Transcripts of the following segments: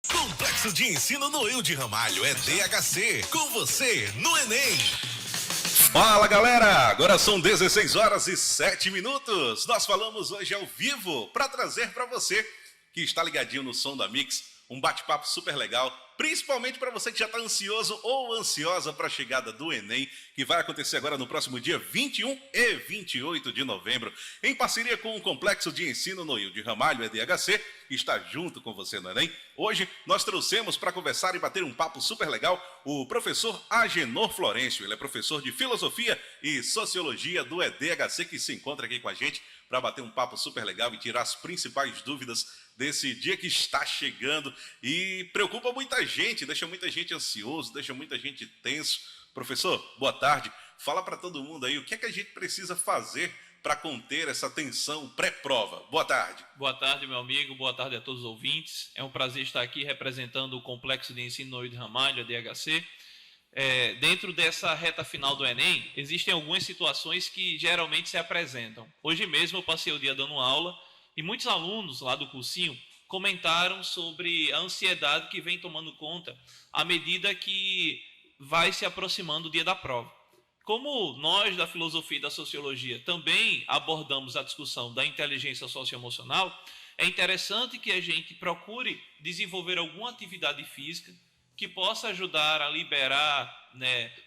Complexo de Ensino Noil de Ramalho é DHC, com você no Enem. Fala galera, agora são 16 horas e 7 minutos. Nós falamos hoje ao vivo para trazer para você que está ligadinho no som da Mix um bate-papo super legal, principalmente para você que já está ansioso ou ansiosa para a chegada do Enem, que vai acontecer agora no próximo dia 21 e 28 de novembro, em parceria com o Complexo de Ensino Noil de Ramalho, EDHC, que está junto com você no Enem. Hoje nós trouxemos para conversar e bater um papo super legal o professor Agenor Florencio. Ele é professor de Filosofia e Sociologia do EDHC, que se encontra aqui com a gente para bater um papo super legal e tirar as principais dúvidas desse dia que está chegando e preocupa muita gente, deixa muita gente ansioso, deixa muita gente tenso. Professor, boa tarde. Fala para todo mundo aí o que é que a gente precisa fazer para conter essa tensão pré-prova. Boa tarde. Boa tarde, meu amigo. Boa tarde a todos os ouvintes. É um prazer estar aqui representando o Complexo de Ensino Noil de Ramalho, a DHC. Dentro dessa reta final do Enem, existem algumas situações que geralmente se apresentam. Hoje mesmo eu passei o dia dando aula e muitos alunos lá do cursinho comentaram sobre a ansiedade que vem tomando conta à medida que vai se aproximando o dia da prova. Como nós da filosofia e da sociologia também abordamos a discussão da inteligência socioemocional, é interessante que a gente procure desenvolver alguma atividade física que possa ajudar a liberar,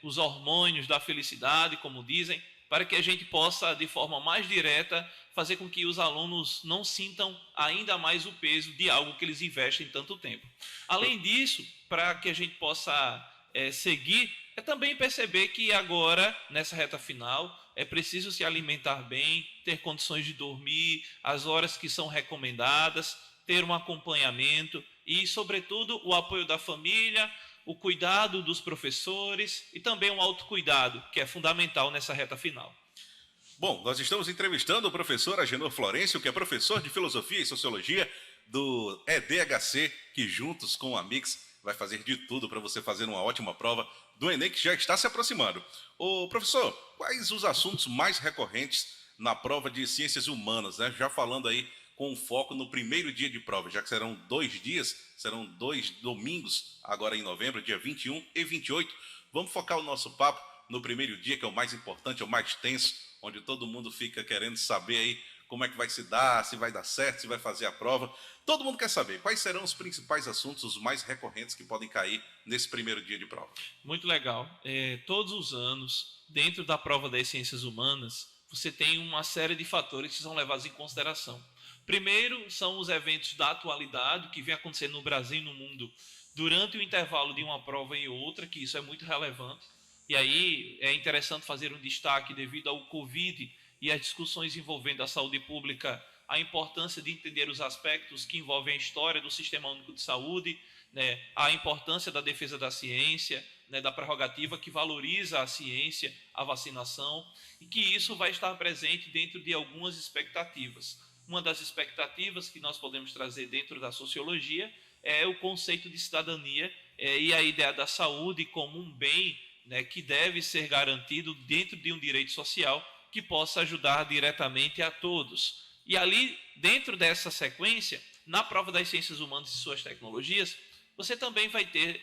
os hormônios da felicidade, como dizem, para que a gente possa, de forma mais direta, fazer com que os alunos não sintam ainda mais o peso de algo que eles investem tanto tempo. Além disso, para que a gente possa seguir, é também perceber que agora, nessa reta final, é preciso se alimentar bem, ter condições de dormir, as horas que são recomendadas, ter um acompanhamento e, sobretudo, o apoio da família, o cuidado dos professores e também um autocuidado, que é fundamental nessa reta final. Bom, nós estamos entrevistando o professor Agenor Florencio, que é professor de Filosofia e Sociologia do EDHC, que juntos com a Mix vai fazer de tudo para você fazer uma ótima prova do Enem, que já está se aproximando. Ô, professor, quais os assuntos mais recorrentes na prova de Ciências Humanas, né? Já falando aí com foco no primeiro dia de prova, já que serão 2 dias, serão 2 domingos, agora em novembro, dia 21 e 28. Vamos focar o nosso papo no primeiro dia, que é o mais importante, é o mais tenso, onde todo mundo fica querendo saber aí como é que vai se dar, se vai dar certo, se vai fazer a prova. Todo mundo quer saber quais serão os principais assuntos, os mais recorrentes que podem cair nesse primeiro dia de prova. Muito legal. Todos os anos, dentro da prova das Ciências Humanas, você tem uma série de fatores que são levados em consideração. Primeiro, são os eventos da atualidade que vem acontecendo no Brasil e no mundo durante o intervalo de uma prova e outra, que isso é muito relevante. E aí é interessante fazer um destaque devido ao Covid e às discussões envolvendo a saúde pública, a importância de entender os aspectos que envolvem a história do Sistema Único de Saúde, a importância da defesa da ciência, da prerrogativa que valoriza a ciência, a vacinação, e que isso vai estar presente dentro de algumas expectativas. Uma das expectativas que nós podemos trazer dentro da sociologia é o conceito de cidadania e a ideia da saúde como um bem que deve ser garantido dentro de um direito social que possa ajudar diretamente a todos. E ali, dentro dessa sequência, na prova das Ciências Humanas e suas tecnologias, você também vai ter,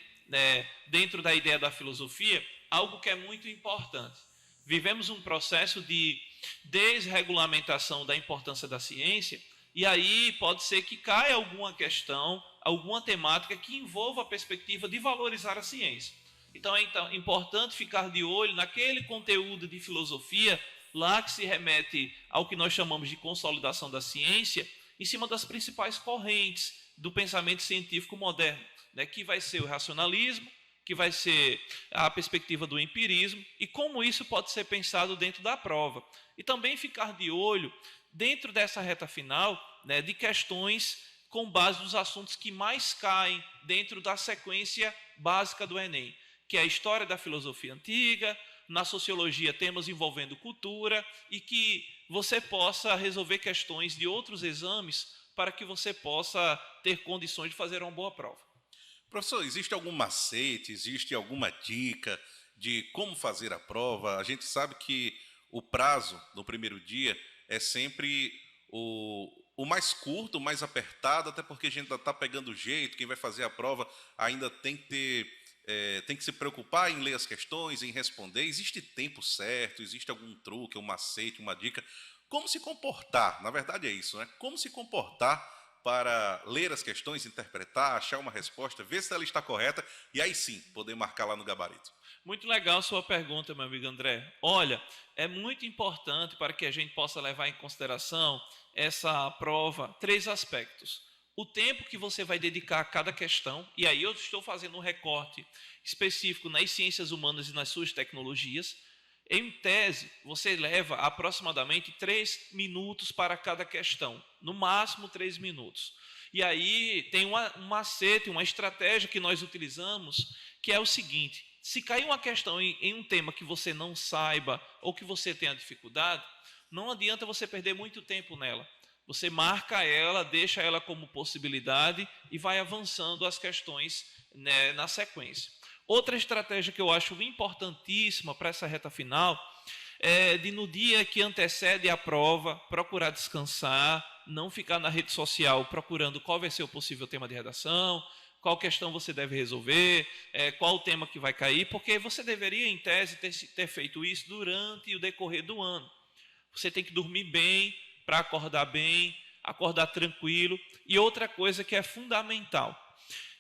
dentro da ideia da filosofia, algo que é muito importante. Vivemos um processo de desregulamentação da importância da ciência, e aí pode ser que caia alguma questão, alguma temática que envolva a perspectiva de valorizar a ciência. Então é importante ficar de olho naquele conteúdo de filosofia, lá que se remete ao que nós chamamos de consolidação da ciência, em cima das principais correntes do pensamento científico moderno, que vai ser o racionalismo, que vai ser a perspectiva do empirismo e como isso pode ser pensado dentro da prova. E também ficar de olho, dentro dessa reta final, de questões com base nos assuntos que mais caem dentro da sequência básica do Enem, que é a história da filosofia antiga, na sociologia temas envolvendo cultura e que você possa resolver questões de outros exames para que você possa ter condições de fazer uma boa prova. Professor, existe algum macete, existe alguma dica de como fazer a prova? A gente sabe que o prazo no primeiro dia é sempre o mais curto, o mais apertado, até porque a gente ainda está pegando o jeito, quem vai fazer a prova ainda tem que tem que se preocupar em ler as questões, em responder. Existe tempo certo? Existe algum truque, um macete, uma dica? Como se comportar? Na verdade é isso, né? Como se comportar para ler as questões, interpretar, achar uma resposta, ver se ela está correta e aí sim poder marcar lá no gabarito. Muito legal a sua pergunta, meu amigo André. Olha, é muito importante para que a gente possa levar em consideração essa prova 3 aspectos. O tempo que você vai dedicar a cada questão, e aí eu estou fazendo um recorte específico nas ciências humanas e nas suas tecnologias. Em tese, você leva aproximadamente 3 minutos para cada questão, no máximo 3 minutos. E aí tem um macete, uma estratégia que nós utilizamos, que é o seguinte: se cair uma questão em um tema que você não saiba ou que você tenha dificuldade, não adianta você perder muito tempo nela. Você marca ela, deixa ela como possibilidade e vai avançando as questões, né, na sequência. Outra estratégia que eu acho importantíssima para essa reta final é de, no dia que antecede a prova, procurar descansar, não ficar na rede social procurando qual vai ser o possível tema de redação, qual questão você deve resolver, qual o tema que vai cair, porque você deveria, em tese, ter feito isso durante o decorrer do ano. Você tem que dormir bem para acordar bem, acordar tranquilo. E outra coisa que é fundamental: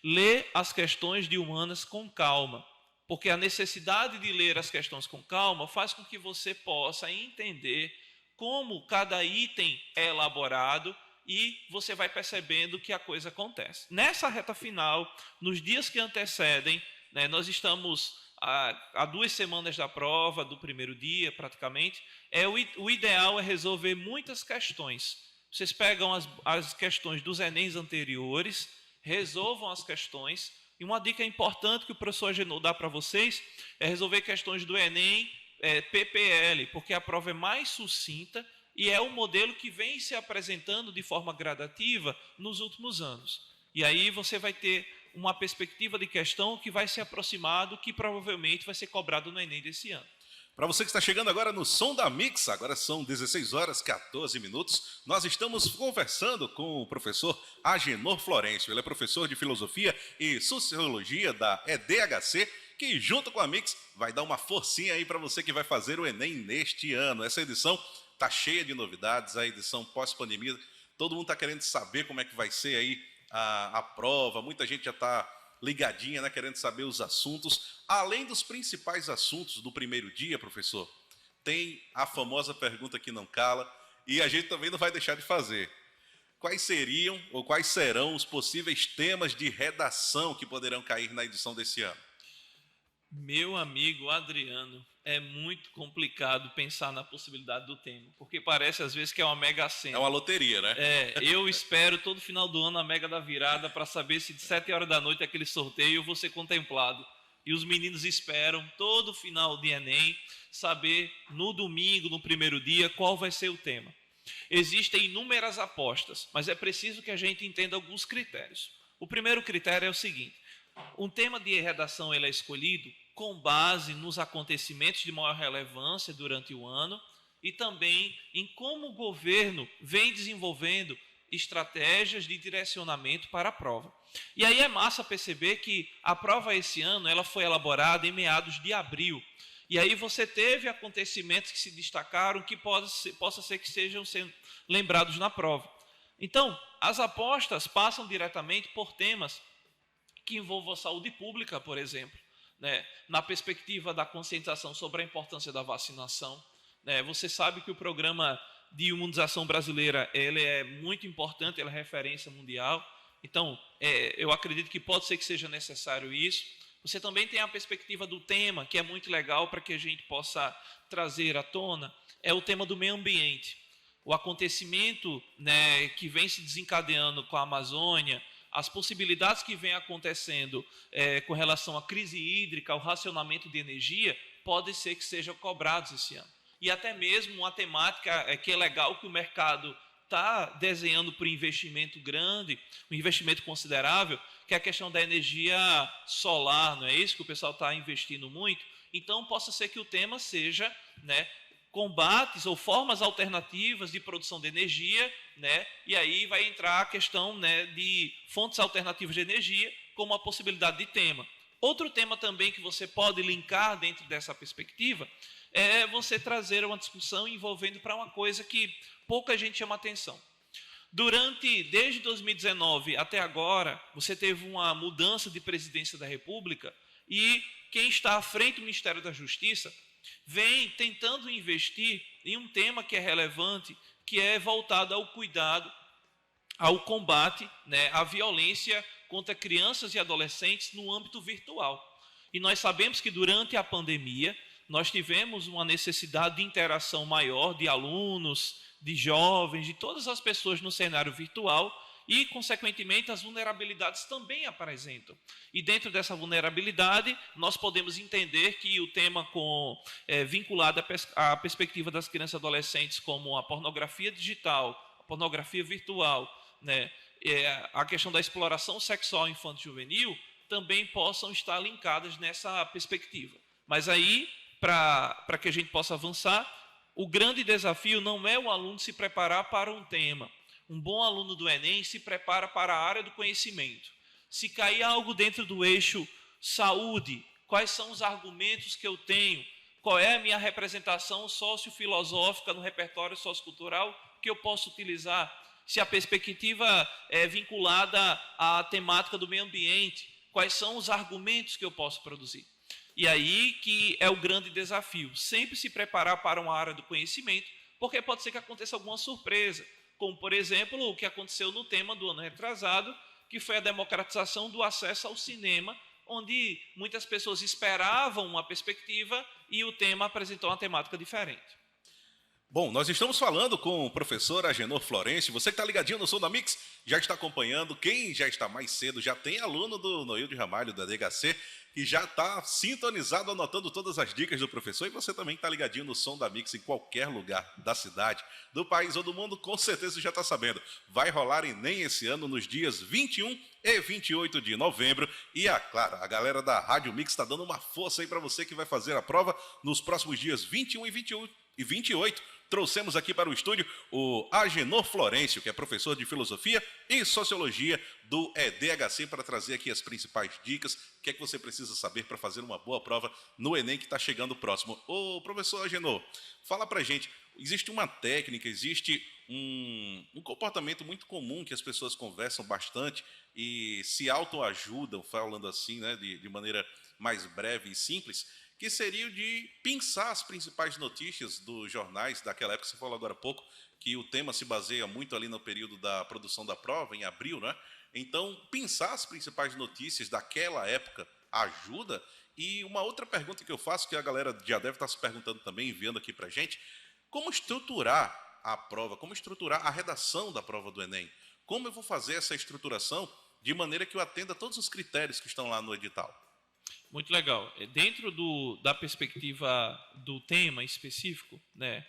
ler as questões de humanas com calma, porque a necessidade de ler as questões com calma faz com que você possa entender como cada item é elaborado e você vai percebendo que a coisa acontece. Nessa reta final, nos dias que antecedem, né, nós estamos há 2 semanas da prova, do primeiro dia praticamente, o ideal é resolver muitas questões. Vocês pegam as questões dos Enems anteriores, resolvam as questões. E uma dica importante que o professor Agenor dá para vocês é resolver questões do Enem PPL, porque a prova é mais sucinta e é um modelo que vem se apresentando de forma gradativa nos últimos anos. E aí você vai ter uma perspectiva de questão que vai se aproximar do que provavelmente vai ser cobrado no Enem desse ano. Para você que está chegando agora no Som da Mix, agora são 16 horas 14 minutos, nós estamos conversando com o professor Agenor Florencio. Ele é professor de Filosofia e Sociologia da EDHC, que junto com a Mix vai dar uma forcinha aí para você que vai fazer o Enem neste ano. Essa edição está cheia de novidades, a edição pós-pandemia. Todo mundo está querendo saber como é que vai ser aí a prova, muita gente já está ligadinha, né, querendo saber os assuntos. Além dos principais assuntos do primeiro dia, professor, tem a famosa pergunta que não cala, e a gente também não vai deixar de fazer. Quais seriam ou quais serão os possíveis temas de redação que poderão cair na edição desse ano? Meu amigo Adriano, é muito complicado pensar na possibilidade do tema, porque parece às vezes que é uma mega sena. É uma loteria, né? Eu espero todo final do ano a mega da virada para saber se de 7 horas da noite aquele sorteio eu vou ser contemplado. E os meninos esperam todo final de Enem saber no domingo, no primeiro dia, qual vai ser o tema. Existem inúmeras apostas, mas é preciso que a gente entenda alguns critérios. O primeiro critério é o seguinte: um tema de redação ele é escolhido com base nos acontecimentos de maior relevância durante o ano e também em como o governo vem desenvolvendo estratégias de direcionamento para a prova. E aí é massa perceber que a prova esse ano ela foi elaborada em meados de abril. E aí você teve acontecimentos que se destacaram que possa ser que sejam sendo lembrados na prova. Então, as apostas passam diretamente por temas que envolvam a saúde pública, por exemplo, né? Na perspectiva da conscientização sobre a importância da vacinação. Né? Você sabe que o programa de imunização brasileira ele é muito importante, ele é referência mundial. Então, eu acredito que pode ser que seja necessário isso. Você também tem a perspectiva do tema, que é muito legal para que a gente possa trazer à tona, é o tema do meio ambiente. O acontecimento, né, que vem se desencadeando com a Amazônia, as possibilidades que vêm acontecendo com relação à crise hídrica, ao racionamento de energia, pode ser que sejam cobrados esse ano. E até mesmo uma temática que é legal que o mercado está desenhando para um investimento grande, um investimento considerável, que é a questão da energia solar, não é isso? Que o pessoal está investindo muito. Então, possa ser que o tema seja, né, combates ou formas alternativas de produção de energia, né? E aí vai entrar a questão, né, de fontes alternativas de energia como a possibilidade de tema. Outro tema também que você pode linkar dentro dessa perspectiva é você trazer uma discussão envolvendo para uma coisa que pouca gente chama atenção. Desde 2019 até agora, você teve uma mudança de presidência da República e quem está à frente do Ministério da Justiça vem tentando investir em um tema que é relevante, que é voltado ao cuidado, ao combate, né, à violência contra crianças e adolescentes no âmbito virtual. E nós sabemos que durante a pandemia, nós tivemos uma necessidade de interação maior de alunos, de jovens, de todas as pessoas no cenário virtual e, consequentemente, as vulnerabilidades também apresentam. E dentro dessa vulnerabilidade, nós podemos entender que o tema vinculado à perspectiva das crianças e adolescentes, como a pornografia digital, a pornografia virtual, né, a questão da exploração sexual infanto-juvenil, também possam estar linkadas nessa perspectiva. Mas aí, para que a gente possa avançar, o grande desafio não é o aluno se preparar para um tema. Um bom aluno do Enem se prepara para a área do conhecimento. Se cair algo dentro do eixo saúde, quais são os argumentos que eu tenho? Qual é a minha representação sociofilosófica no repertório sociocultural que eu posso utilizar? Se a perspectiva é vinculada à temática do meio ambiente, quais são os argumentos que eu posso produzir? E aí que é o grande desafio, sempre se preparar para uma área do conhecimento, porque pode ser que aconteça alguma surpresa, como, por exemplo, o que aconteceu no tema do ano retrasado, que foi a democratização do acesso ao cinema, onde muitas pessoas esperavam uma perspectiva e o tema apresentou uma temática diferente. Bom, nós estamos falando com o professor Agenor Florencio. Você que está ligadinho no Som da Mix, já está acompanhando. Quem já está mais cedo, já tem aluno do Noilde Ramalho, da DHC, que já está sintonizado, anotando todas as dicas do professor. E você também está ligadinho no Som da Mix em qualquer lugar da cidade, do país ou do mundo, com certeza já está sabendo. Vai rolar Enem esse ano nos dias 21 e 28 de novembro. E, claro, a galera da Rádio Mix está dando uma força aí para você que vai fazer a prova nos próximos dias 21 e 28. Trouxemos aqui para o estúdio o Agenor Florencio, que é professor de Filosofia e Sociologia do EDHC, para trazer aqui as principais dicas, o que é que você precisa saber para fazer uma boa prova no Enem que está chegando próximo. Ô, professor Agenor, fala para a gente, existe uma técnica, existe um comportamento muito comum que as pessoas conversam bastante e se autoajudam, falando assim, né, de maneira mais breve e simples, que seria o de pensar as principais notícias dos jornais daquela época. Você falou agora há pouco que o tema se baseia muito ali no período da produção da prova, em abril, né? Então, pensar as principais notícias daquela época ajuda. E uma outra pergunta que eu faço, que a galera já deve estar se perguntando também, enviando aqui para a gente, como estruturar a prova, como estruturar a redação da prova do Enem? Como eu vou fazer essa estruturação de maneira que eu atenda todos os critérios que estão lá no edital? Muito legal. Dentro da perspectiva do tema específico, né,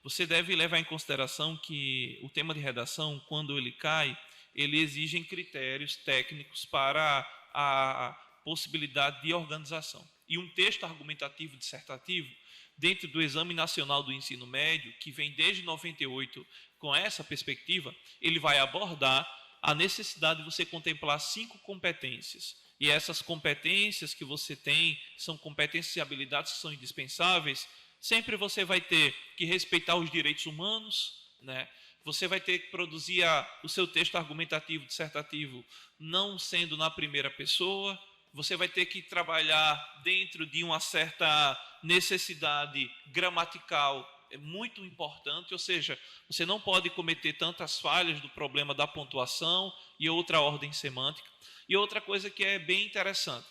você deve levar em consideração que o tema de redação, quando ele cai, ele exige critérios técnicos para a possibilidade de organização. E um texto argumentativo dissertativo, dentro do Exame Nacional do Ensino Médio, que vem desde 98 com essa perspectiva, ele vai abordar a necessidade de você contemplar 5 competências. E essas competências que você tem são competências e habilidades que são indispensáveis. Sempre você vai ter que respeitar os direitos humanos, né? Você vai ter que produzir o seu texto argumentativo, dissertativo, não sendo na primeira pessoa. Você vai ter que trabalhar dentro de uma certa necessidade gramatical muito importante, ou seja, você não pode cometer tantas falhas do problema da pontuação e outra ordem semântica. E outra coisa que é bem interessante,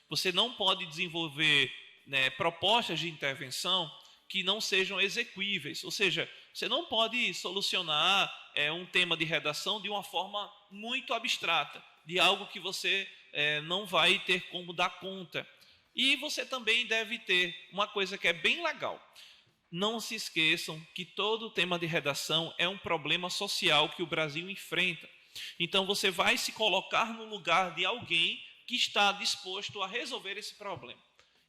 você não pode desenvolver, né, propostas de intervenção que não sejam execuíveis, ou seja, você não pode solucionar um tema de redação de uma forma muito abstrata, de algo que você não vai ter como dar conta. E você também deve ter uma coisa que é bem legal. Não se esqueçam que todo tema de redação é um problema social que o Brasil enfrenta. Então, você vai se colocar no lugar de alguém que está disposto a resolver esse problema.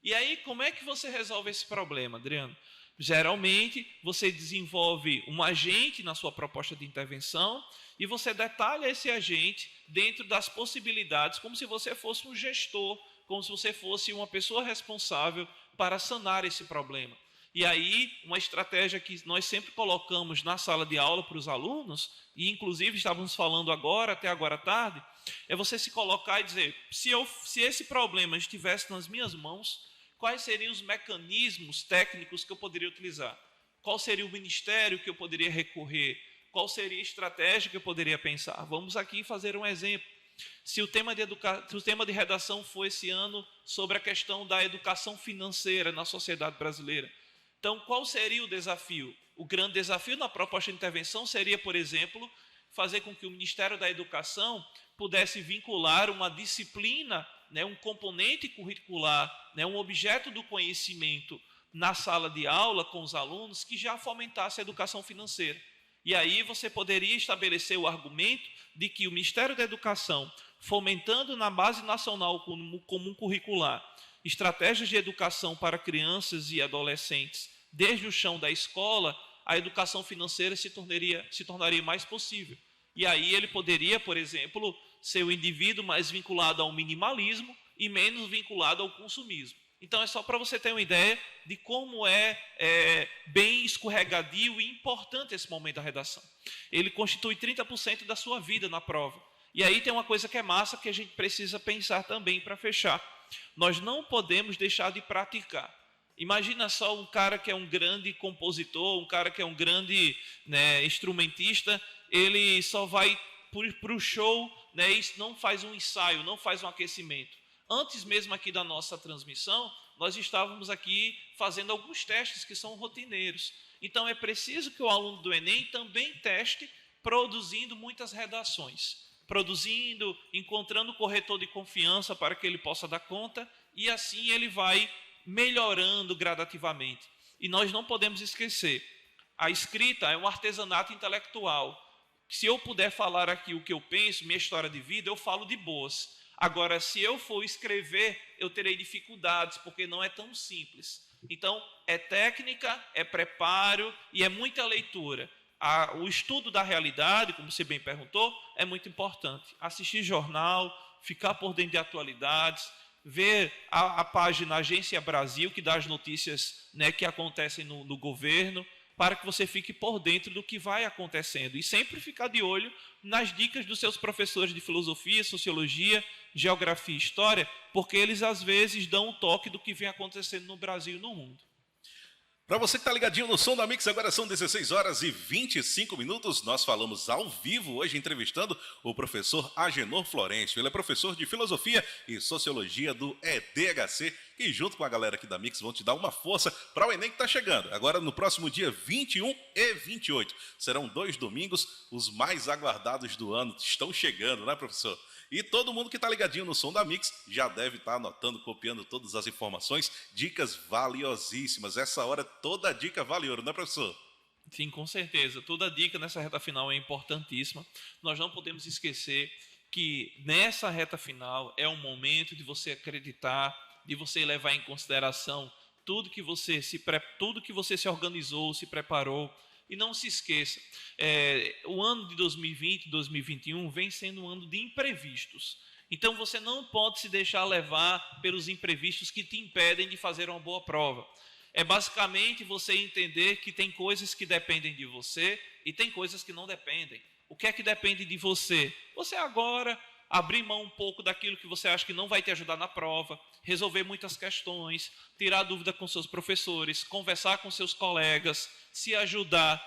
E aí, como é que você resolve esse problema, Adriano? Geralmente, você desenvolve um agente na sua proposta de intervenção e você detalha esse agente dentro das possibilidades, como se você fosse um gestor, como se você fosse uma pessoa responsável para sanar esse problema. E aí, uma estratégia que nós sempre colocamos na sala de aula para os alunos, e inclusive estávamos falando agora, até agora à tarde, é você se colocar e dizer, se esse problema estivesse nas minhas mãos, quais seriam os mecanismos técnicos que eu poderia utilizar? Qual seria o ministério que eu poderia recorrer? Qual seria a estratégia que eu poderia pensar? Vamos aqui fazer um exemplo. Se o tema de redação for esse ano sobre a questão da educação financeira na sociedade brasileira, então qual seria o desafio? O grande desafio na proposta de intervenção seria, por exemplo, fazer com que o Ministério da Educação pudesse vincular uma disciplina, um componente curricular, um objeto do conhecimento na sala de aula com os alunos que já fomentasse a educação financeira. E aí você poderia estabelecer o argumento de que o Ministério da Educação, fomentando na Base Nacional Comum Curricular estratégias de educação para crianças e adolescentes desde o chão da escola, a educação financeira se tornaria mais possível. E aí ele poderia, por exemplo, ser o indivíduo mais vinculado ao minimalismo e menos vinculado ao consumismo. Então é só para você ter uma ideia de como é bem escorregadio e importante esse momento da redação. Ele constitui 30% da sua vida na prova. E aí tem uma coisa que é massa que a gente precisa pensar também para fechar. Nós não podemos deixar de praticar. Imagina só um cara que é um grande compositor, um cara que é um grande instrumentista, ele só vai para o show, e não faz um ensaio, não faz um aquecimento. Antes mesmo aqui da nossa transmissão, nós estávamos aqui fazendo alguns testes que são rotineiros. Então é preciso que o aluno do Enem também teste produzindo muitas redações. Produzindo, encontrando o corretor de confiança para que ele possa dar conta, e assim ele vai melhorando gradativamente. E nós não podemos esquecer, a escrita é um artesanato intelectual. Se eu puder falar aqui o que eu penso, minha história de vida, eu falo de boas. Agora, se eu for escrever, eu terei dificuldades, porque não é tão simples. Então, é técnica, é preparo e é muita leitura. O estudo da realidade, como você bem perguntou, é muito importante. Assistir jornal, ficar por dentro de atualidades, ver a página Agência Brasil, que dá as notícias que acontecem no governo, para que você fique por dentro do que vai acontecendo. E sempre ficar de olho nas dicas dos seus professores de filosofia, sociologia, geografia e história, porque eles às vezes dão um toque do que vem acontecendo no Brasil e no mundo. Para você que está ligadinho no Som da Mix, agora são 16 horas e 25 minutos. Nós falamos ao vivo hoje entrevistando o professor Agenor Florencio. Ele é professor de Filosofia e Sociologia do EDHC e junto com a galera aqui da Mix vão te dar uma força para o Enem que está chegando. Agora no próximo dia 21 e 28. Serão 2 domingos, os mais aguardados do ano. Estão chegando, né, professor? E todo mundo que está ligadinho no Som da Mix já deve estar anotando, copiando todas as informações, dicas valiosíssimas. Essa hora toda dica vale ouro, não é, professor? Sim, com certeza. Toda dica nessa reta final é importantíssima. Nós não podemos esquecer que nessa reta final é um momento de você acreditar, de você levar em consideração tudo que você se organizou, se preparou. E não se esqueça, o ano de 2020, 2021 vem sendo um ano de imprevistos. Então você não pode se deixar levar pelos imprevistos que te impedem de fazer uma boa prova. É basicamente você entender que tem coisas que dependem de você e tem coisas que não dependem. O que é que depende de você? Você agora abrir mão um pouco daquilo que você acha que não vai te ajudar na prova, resolver muitas questões, tirar dúvida com seus professores, conversar com seus colegas, se ajudar,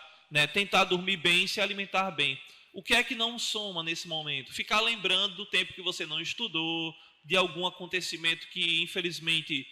tentar dormir bem, se alimentar bem. O que é que não soma nesse momento? Ficar lembrando do tempo que você não estudou, de algum acontecimento que infelizmente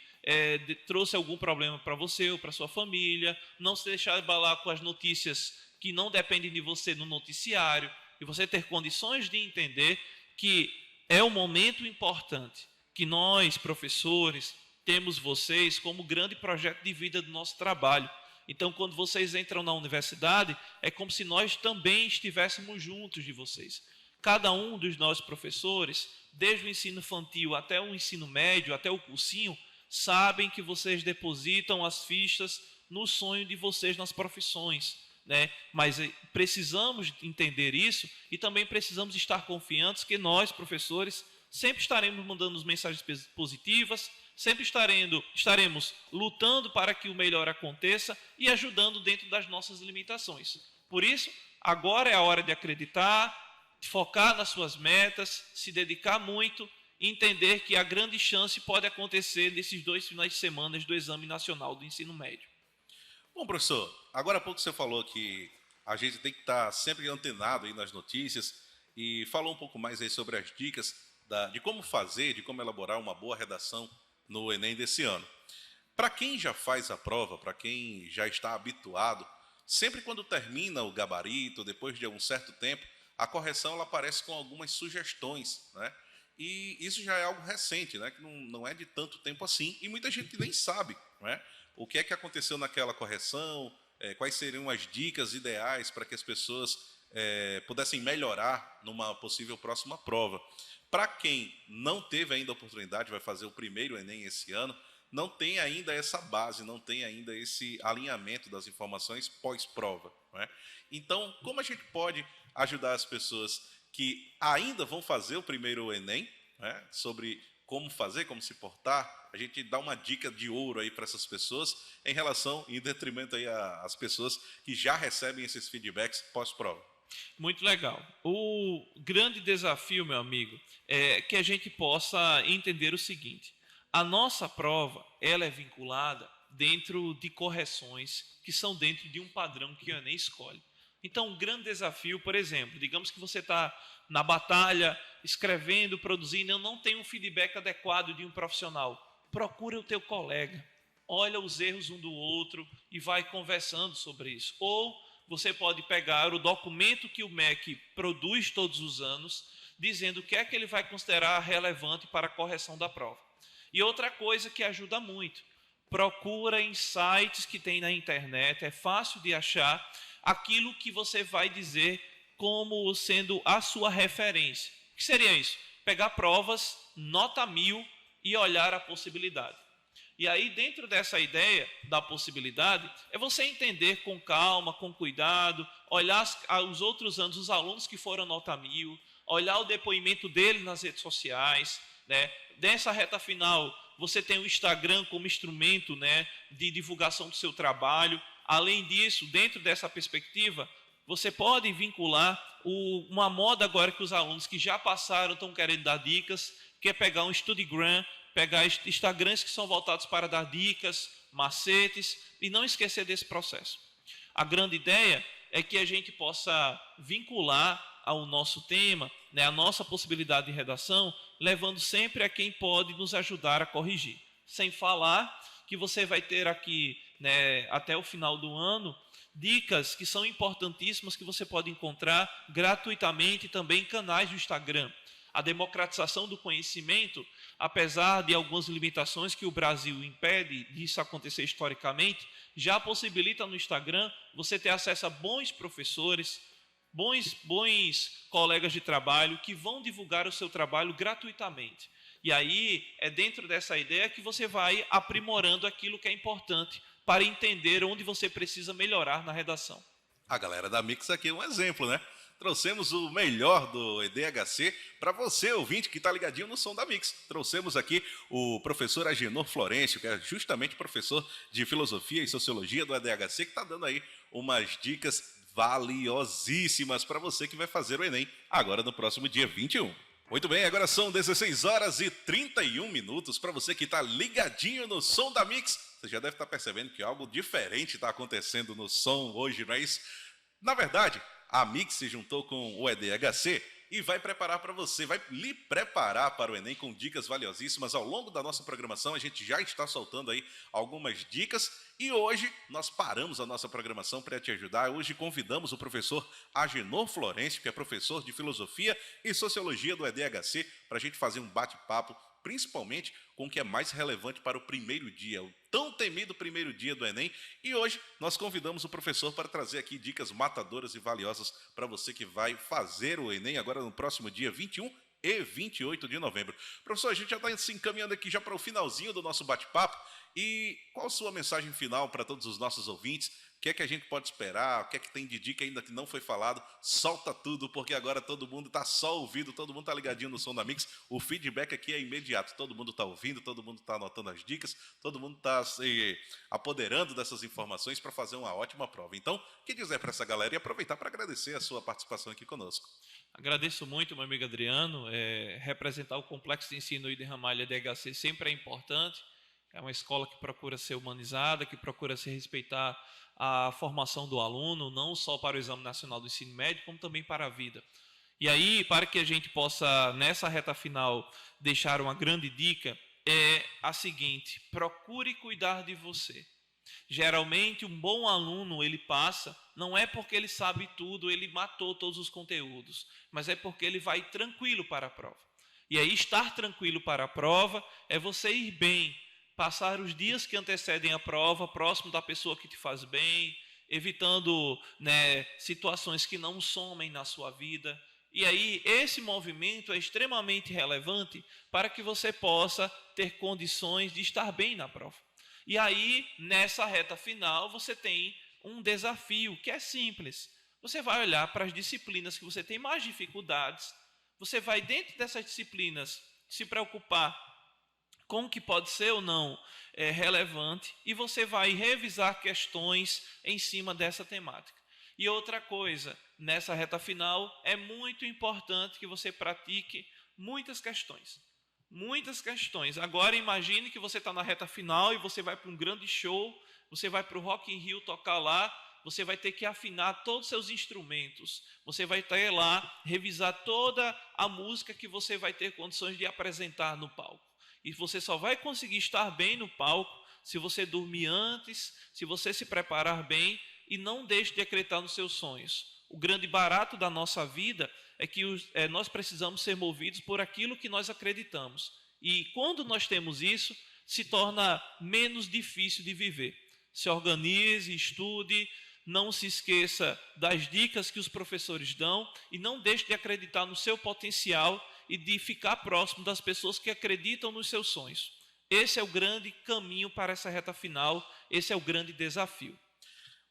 trouxe algum problema para você ou para sua família, não se deixar abalar com as notícias que não dependem de você no noticiário, e você ter condições de entender que é um momento importante, que nós, professores, temos vocês como grande projeto de vida do nosso trabalho. Então, quando vocês entram na universidade, é como se nós também estivéssemos juntos de vocês. Cada um dos nossos professores, desde o ensino infantil até o ensino médio, até o cursinho, sabem que vocês depositam as fichas no sonho de vocês nas profissões, né? Mas precisamos entender isso e também precisamos estar confiantes que nós, professores, sempre estaremos mandando mensagens positivas, sempre estaremos lutando para que o melhor aconteça e ajudando dentro das nossas limitações. Por isso, agora é a hora de acreditar, de focar nas suas metas, se dedicar muito e entender que a grande chance pode acontecer nesses 2 finais de semana do Exame Nacional do Ensino Médio. Bom, professor, agora há pouco você falou que a gente tem que estar sempre antenado aí nas notícias e falou um pouco mais aí sobre as dicas de como fazer, de como elaborar uma boa redação no Enem desse ano. Para quem já faz a prova, para quem já está habituado, sempre quando termina o gabarito, depois de um certo tempo, a correção ela aparece com algumas sugestões, né? E isso já é algo recente, né? Que não é de tanto tempo assim, e muita gente nem sabe, né? O que é que aconteceu naquela correção, quais seriam as dicas ideais para que as pessoas pudessem melhorar numa possível próxima prova. Para quem não teve ainda a oportunidade, vai fazer o primeiro Enem esse ano, não tem ainda essa base, não tem ainda esse alinhamento das informações pós-prova, né? Então, como a gente pode ajudar as pessoas que ainda vão fazer o primeiro Enem, né, sobre como fazer, como se portar, a gente dá uma dica de ouro aí para essas pessoas em detrimento aí às pessoas que já recebem esses feedbacks pós-prova. Muito legal. O grande desafio, meu amigo, é que a gente possa entender o seguinte: a nossa prova ela é vinculada dentro de correções que são dentro de um padrão que o Enem escolhe. Então, um grande desafio, por exemplo, digamos que você está na batalha, escrevendo, produzindo, eu não tenho um feedback adequado de um profissional. Procura o teu colega, olha os erros um do outro e vai conversando sobre isso. Ou você pode pegar o documento que o MEC produz todos os anos, dizendo o que é que ele vai considerar relevante para a correção da prova. E outra coisa que ajuda muito, procura em sites que tem na internet, é fácil de achar, aquilo que você vai dizer como sendo a sua referência. O que seria isso? Pegar provas, nota 1000 e olhar a possibilidade. E aí, dentro dessa ideia da possibilidade, é você entender com calma, com cuidado, olhar os outros anos, os alunos que foram nota 1000, olhar o depoimento dele nas redes sociais, né? Nessa reta final, você tem o Instagram como instrumento, né, de divulgação do seu trabalho. Além disso, dentro dessa perspectiva, você pode vincular uma moda agora que os alunos que já passaram estão querendo dar dicas, que é pegar um Studygram, pegar Instagrams que são voltados para dar dicas, macetes, e não esquecer desse processo. A grande ideia é que a gente possa vincular ao nosso tema, né, a nossa possibilidade de redação, levando sempre a quem pode nos ajudar a corrigir. Sem falar que você vai ter aqui, né, até o final do ano, dicas que são importantíssimas que você pode encontrar gratuitamente também em canais do Instagram. A democratização do conhecimento, apesar de algumas limitações que o Brasil impede disso acontecer historicamente, já possibilita no Instagram você ter acesso a bons professores, bons colegas de trabalho que vão divulgar o seu trabalho gratuitamente. E aí é dentro dessa ideia que você vai aprimorando aquilo que é importante para entender onde você precisa melhorar na redação. A galera da Mix aqui é um exemplo, né? Trouxemos o melhor do EDHC para você, ouvinte, que está ligadinho no som da Mix. Trouxemos aqui o professor Agenor Florencio, que é justamente professor de Filosofia e Sociologia do EDHC, que está dando aí umas dicas valiosíssimas para você que vai fazer o Enem agora no próximo dia 21. Muito bem, agora são 16 horas e 31 minutos. Para você que está ligadinho no som da Mix, você já deve estar percebendo que algo diferente está acontecendo no som hoje, não é isso? Na verdade, a Mix se juntou com o EDHC e vai preparar para você, vai lhe preparar para o Enem com dicas valiosíssimas. Ao longo da nossa programação, a gente já está soltando aí algumas dicas e hoje nós paramos a nossa programação para te ajudar. Hoje convidamos o professor Agenor Florencio, que é professor de Filosofia e Sociologia do EDHC, para a gente fazer um bate-papo, principalmente com o que é mais relevante para o primeiro dia, o tão temido primeiro dia do Enem. E hoje nós convidamos o professor para trazer aqui dicas matadoras e valiosas para você que vai fazer o Enem agora no próximo dia 21 e 28 de novembro. Professor, a gente já está se encaminhando aqui já para o finalzinho do nosso bate-papo. E qual a sua mensagem final para todos os nossos ouvintes? O que é que a gente pode esperar? O que é que tem de dica ainda que não foi falado? Solta tudo, porque agora todo mundo está só ouvindo, todo mundo está ligadinho no Som da Mix. O feedback aqui é imediato. Todo mundo está ouvindo, todo mundo está anotando as dicas, todo mundo está se apoderando dessas informações para fazer uma ótima prova. Então, o que dizer para essa galera e aproveitar para agradecer a sua participação aqui conosco? Agradeço muito, meu amigo Adriano. Representar o Complexo de Ensino Oído Ramalho DHC sempre é importante. É uma escola que procura ser humanizada, que procura se respeitar a formação do aluno, não só para o Exame Nacional do Ensino Médio, como também para a vida. E aí, para que a gente possa, nessa reta final, deixar uma grande dica, é a seguinte: procure cuidar de você. Geralmente, um bom aluno, ele passa, não é porque ele sabe tudo, ele matou todos os conteúdos, mas é porque ele vai tranquilo para a prova. E aí, estar tranquilo para a prova é você ir bem, passar os dias que antecedem a prova próximo da pessoa que te faz bem, evitando, situações que não somem na sua vida. E aí, esse movimento é extremamente relevante para que você possa ter condições de estar bem na prova. E aí, nessa reta final, você tem um desafio que é simples. Você vai olhar para as disciplinas que você tem mais dificuldades, você vai, dentro dessas disciplinas, se preocupar com o que pode ser ou não relevante, e você vai revisar questões em cima dessa temática. E outra coisa, nessa reta final, é muito importante que você pratique muitas questões. Muitas questões. Agora imagine que você está na reta final e você vai para um grande show, você vai para o Rock in Rio tocar lá, você vai ter que afinar todos os seus instrumentos, você vai ter lá, revisar toda a música que você vai ter condições de apresentar no palco. E você só vai conseguir estar bem no palco se você dormir antes, se você se preparar bem e não deixe de acreditar nos seus sonhos. O grande barato da nossa vida é que nós precisamos ser movidos por aquilo que nós acreditamos. E quando nós temos isso, se torna menos difícil de viver. Se organize, estude, não se esqueça das dicas que os professores dão e não deixe de acreditar no seu potencial e de ficar próximo das pessoas que acreditam nos seus sonhos. Esse é o grande caminho para essa reta final, esse é o grande desafio.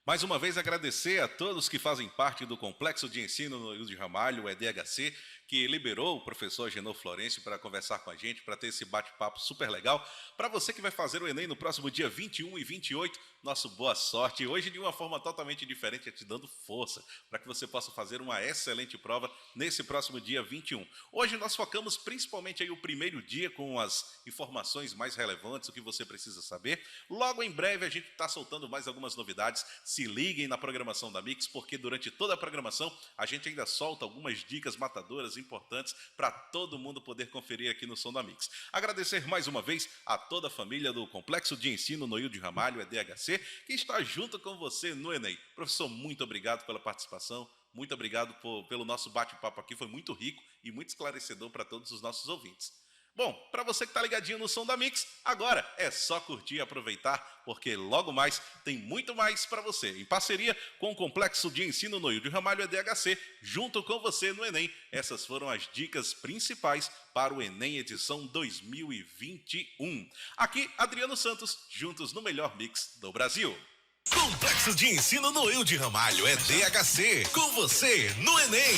Mais uma vez agradecer a todos que fazem parte do Complexo de Ensino no Oído Ramalho, o EDHC, que liberou o professor Genô Florencio para conversar com a gente, para ter esse bate-papo super legal. Para você que vai fazer o Enem no próximo dia 21 e 28, nosso boa sorte. Hoje de uma forma totalmente diferente, te dando força, para que você possa fazer uma excelente prova nesse próximo dia 21. Hoje nós focamos principalmente aí o primeiro dia com as informações mais relevantes, o que você precisa saber. Logo em breve a gente está soltando mais algumas novidades. Se liguem na programação da Mix, porque durante toda a programação a gente ainda solta algumas dicas matadoras importantes para todo mundo poder conferir aqui no Som da Mix. Agradecer mais uma vez a toda a família do Complexo de Ensino no Oído Ramalho, EDHC, que está junto com você no Enem. Professor, muito obrigado pela participação, muito obrigado pelo nosso bate-papo aqui, foi muito rico e muito esclarecedor para todos os nossos ouvintes. Bom, para você que está ligadinho no Som da Mix, agora é só curtir e aproveitar, porque logo mais tem muito mais para você. Em parceria com o Complexo de Ensino no Oído Ramalho EDHC, junto com você no Enem. Essas foram as dicas principais para o Enem edição 2021. Aqui, Adriano Santos, juntos no melhor mix do Brasil. Complexo de Ensino no Oído Ramalho EDHC, com você no Enem.